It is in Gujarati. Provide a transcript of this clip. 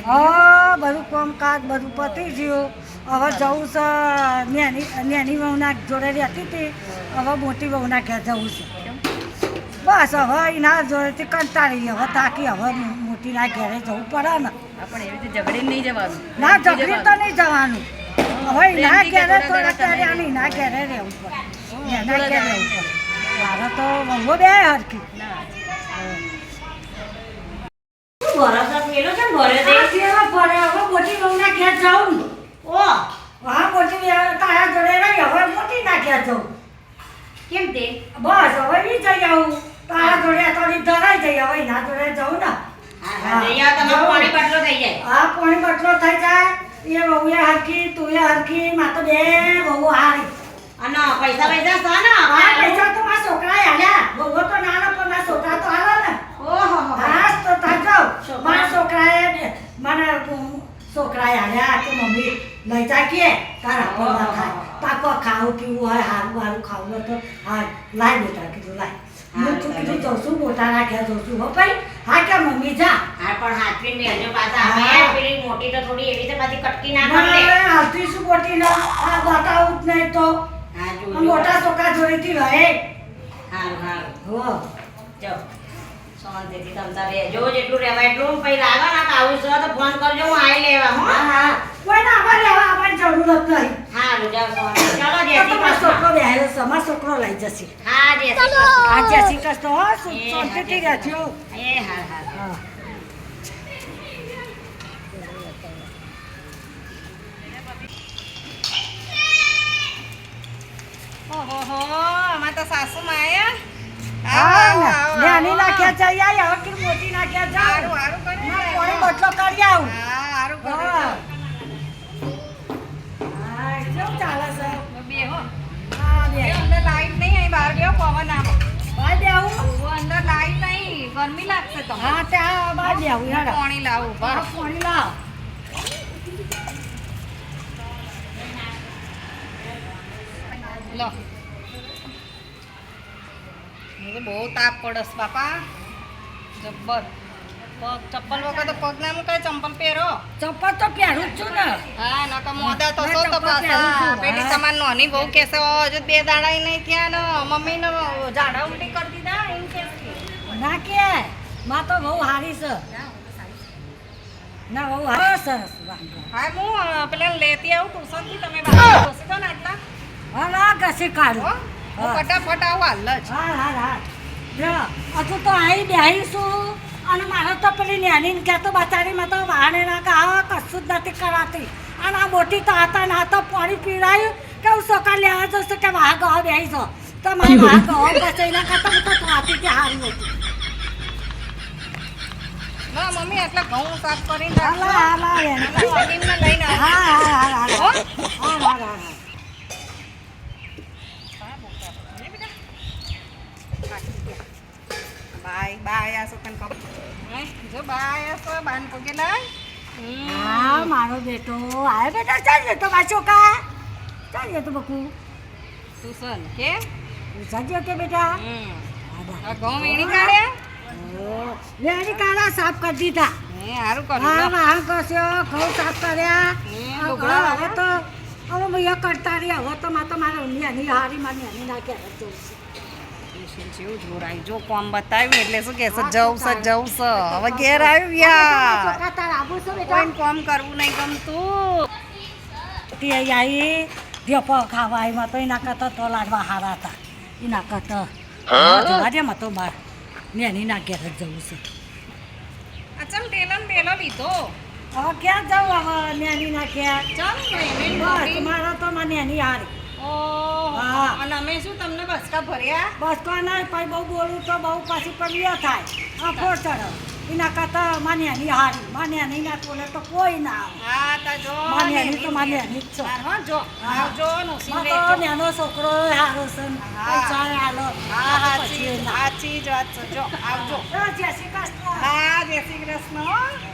હા બધું કામકાજ બધું પતી ગયું. હવે જવું છે નેની વહુના જોડે રહેતી હતી, હવે મોટી વહુના ઘેર જવું છે. બસ હવે એના જોડેથી કંટાળી હવે થાકી હવે મોટીના ઘેરે જવું પડે ને. આપણે એવી રીતે ઝઘડી નહીં જવાનું. ના ઝઘડી તો નહીં જવાનું. હવે એના ઘેરે થોડા ત્યારે અને એના ઘેરે રહેવું પડે. એના ઘેરે રહેવું પડે. મારે તો વહુ બે હરખી. મોટી વહુના ઘેર જાઉં. હા મોટી તારા જોડે રહી હવે મોટી ના ઘેર જાઉં. કેમ તે? બસ હવે ઈ જઈ આવું. તારા જોડે થોડી ધરાઈ જઈ હવે એના જોડે જવું ને. પાણી બટલો થઈ જાય. હા પાણી બટલો થઈ જાય. એ વહુ એ હરખી તું એ હરખી માં તો બે વહુ હારી. અને પૈસા પૈસા સા ને હા પૈસા તો મારા છોકરાએ આલ્યા. વહુ તો નાનો પણ મારા છોકરા તો આલે ને. ઓહો હા તો થાજો મારા છોકરાએ મને છોકરાએ આલ્યા કે મમ્મી લઈ જા કે તારા પર થાય. પાકો ખાવું પીવું હોય હારું હારું ખાવું હોય તો હા લાય બેટા કીધું લાય. હું તું કીધું જોશું મોટા નાખ્યા જોશું હો ભાઈ. હા કે મમ્મી જા. હા પણ હાથવી મેલજો પાછા હવે પેલી મોટી તો થોડી એવી રીતે પાછી કટકી ના કરે. હાથવી શું મોટી ના આ બતાવું જ નહીં તો. હા જો મોટા છોકરા જોડેથી રહે. હારું હારું હો જો શાંતિથી તમતા રહેજો જેટલું રહેવાય એટલું પછી લાગે ને કે આવું છે તો ફોન કરજો હું આવી લેવા હો. હા હા કોઈ ના આવા લેવા આવવાની જરૂર જ નહીં. હારું જાઓ શાંતિ. ચાલો જય શ્રી કૃષ્ણ. છોકરો બેહ્યો છે અમારો છોકરો લઈ જશે. હા જય શ્રી કૃષ્ણ. હા જય શ્રી કૃષ્ણ હો શાંતિથી રહેજો. એ હા હા હા ઓહો આમાં તો સાસુમાં આયા. હા નાની નાખ્યા જઈ આવી હવે કે મોટી નાખ્યા જાવ. હારું હારું કરે ના કોણે બટલો કરી આવું. હા હારું કરે હા હા કેવું ચાલે છે. બે હો હા બે અંદર લાઈટ નહીં અહીં બહાર ગયો પવન આવો. ભાઈ બે આવું. અંદર લાઈટ નહીં ગરમી લાગશે તો. હા ત્યાં બાર બે આવું યાર. પાણી લાવું હા બસ. પાણી લાવ. લો મને બહુ તાપ પડસ બાપા જબ્બર. પગ ચપ્પલ વગર તો પગ ના મુકાય ચંપલ પહેરો. ચપ્પલ તો પહેરું જ છું ને. હા નકા મોદા તો મેં છો તો ચપ્પલ પહેરું પાછા છું. પેલી હા. તમારી નાની બહુ કહેશે હજુ 2 દાડા નહીં થયા ને મમ્મીને ઝાડા ઉલટી કરી દીધા એમ કહેશે. ના કે માં તો બહુ હારી છે. ના બહુ હારી સરસ વાંધો. હા હું પેલા લેતી આવું ટ્યુશનથી તમે બાજુ બેસી જાઓ ને આટલા. હા ના ઘસી હો કાઢું. હું ફટાફટ આવું હાલ જ. હા હા હા જો હજુ તો આવી બેહીશું અને મારે તો પેલી નેની કે તો બચારીમાં તો વાહને ના ગાવા કશું જ નથી કરાતી. અને આ મોટી તો હતા ને આ તો પાણી પીવડાયું કે હું સકા લેવા જશે કે વાહ ગાવા બેહીશો તો મારે વાહ ગાવા પછી એના કરતા હું તો ખાતી કે હારી હતી. ના મમ્મી આટલા ઘઉં સાફ કરીને હાલા હાલા એને. વડીલને લઈને આવું. હા હા હા હા હો? હા હા હા બાય બાય આ તને ખબર જો બાય આ તો બાન પગે લાય. હા મારો બેટો આવે બેટા ચાલ જતો પાછો કા ચાલ જતો બકુ ટ્યુશન કે સાજો કે બેટા આ ઘઉં વીણી કાઢ્યા. વેણી કાળા સાફ કરી દીધા. હે સારું કર્યું હા લો. વાહ કસ્યો ઘઉં સાફ કર્યા. લુગડા હવે તો હવે ભૈયા કરતા રહ્યા હવે તો માં તો મારે નેની હારી માં નેની નાખ્યા જવું જેવું જોરાય જો કોમ બતાવ્યું એટલે શું કે જવું છે હવે ઘેર આવ્યું યા છોકરા તાર આબુ છે બેટા કોઈ કોમ કરવું નહીં ગમતું. તે આવી ધ્યોપો ખાવા આવ્યા તો એના કરતા તો લાડવા હારા હતા એના કરતા જોવા દે માં તો બાર નેની ના ઘેર જ જવું છે. અચમ ટેલન પેલો લીધો હવે ક્યાં જાઉં હવે નેની ના ઘેર ચાલ પેમેન્ટ બસ કરી. મારા તો માં નેની હારી. ઓહ હા. અને અમે શું તમને બસકા ભર્યા. બસ કોઈ નહીં પછી બહુ બોલું તો બહુ પછી પગિયા થાય આ ફોડ ચડો એના કરતા માની એની હારી માની એની ના બોલે તો કોઈ ના આવે. હા તા જો માની એની તો માની એની જ છે. હા જો આવજો નો માં તો નેનો છોકરો હારો છે ને પૈસા હાલો હા પછી ના. સાચી જ વાત છે જો આવજો. જય શ્રી કૃષ્ણ. હા જય શ્રી કૃષ્ણ.